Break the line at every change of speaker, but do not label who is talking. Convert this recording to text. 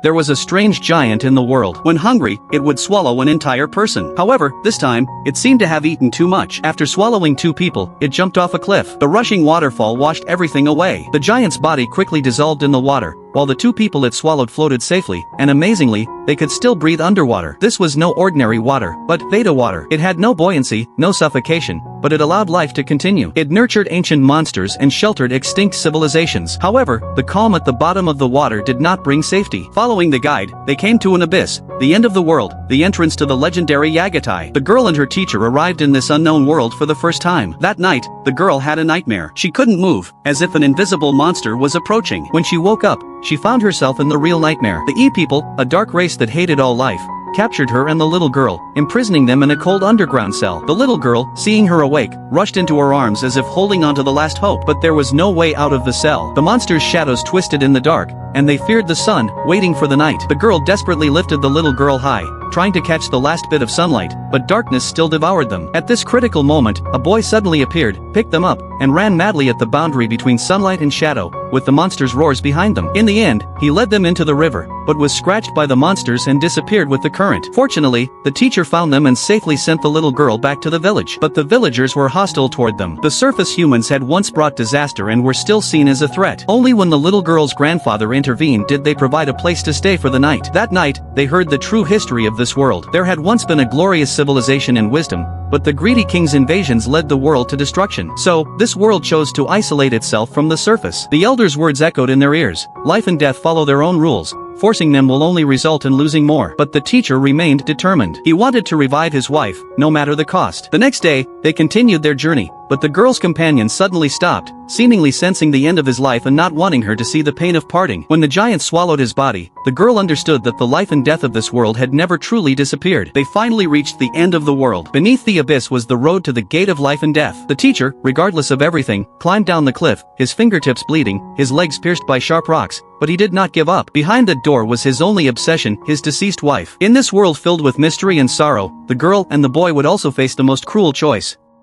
there was a strange giant in the world. When hungry, it would swallow an entire person. However, this time, it seemed to have eaten too much. After swallowing 2 people, it jumped off a cliff. The rushing waterfall washed everything away. The giant's body quickly dissolved in the water, while the 2 people it swallowed floated safely, and amazingly, they could still breathe underwater. This was no ordinary water, but Veda water. It had no buoyancy, no suffocation, but it allowed life to continue. It nurtured ancient monsters and sheltered extinct civilizations. However, the calm at the bottom of the water did not bring safety. Following the guide, they came to an abyss, the end of the world, the entrance to the legendary Yagatai. The girl and her teacher arrived in this unknown world for the first time. That night, the girl had a nightmare. She couldn't move, as if an invisible monster was approaching. When she woke up, she found herself in the real nightmare. The E-people, a dark race that hated all life, captured her and the little girl, imprisoning them in a cold underground cell. The little girl, seeing her awake, rushed into her arms as if holding onto the last hope, but there was no way out of the cell. The monster's shadows twisted in the dark, and they feared the sun, waiting for the night. The girl desperately lifted the little girl high, trying to catch the last bit of sunlight, but darkness still devoured them. At this critical moment, a boy suddenly appeared, picked them up, and ran madly at the boundary between sunlight and shadow, with the monster's roars behind them. In the end, he led them into the river, but was scratched by the monsters and disappeared with the current. Fortunately, the teacher found them and safely sent the little girl back to the village. But the villagers were hostile toward them. The surface humans had once brought disaster and were still seen as a threat. Only when the little girl's grandfather intervened did they provide a place to stay for the night. That night, they heard the true history of this world. There had once been a glorious civilization and wisdom, but the greedy king's invasions led the world to destruction. So, this world chose to isolate itself from the surface. The elders' words echoed in their ears. Life and death follow their own rules. Forcing them will only result in losing more. But the teacher remained determined. He wanted to revive his wife, no matter the cost. The next day, they continued their journey, but the girl's companion suddenly stopped, seemingly sensing the end of his life and not wanting her to see the pain of parting. When the giant swallowed his body, the girl understood that the life and death of this world had never truly disappeared. They finally reached the end of the world. Beneath the abyss was the road to the gate of life and death. The teacher, regardless of everything, climbed down the cliff, his fingertips bleeding, his legs pierced by sharp rocks, but he did not give up. Behind the door was his only obsession, his deceased wife. In this world filled with mystery and sorrow, the girl and the boy would also face the most cruel choice.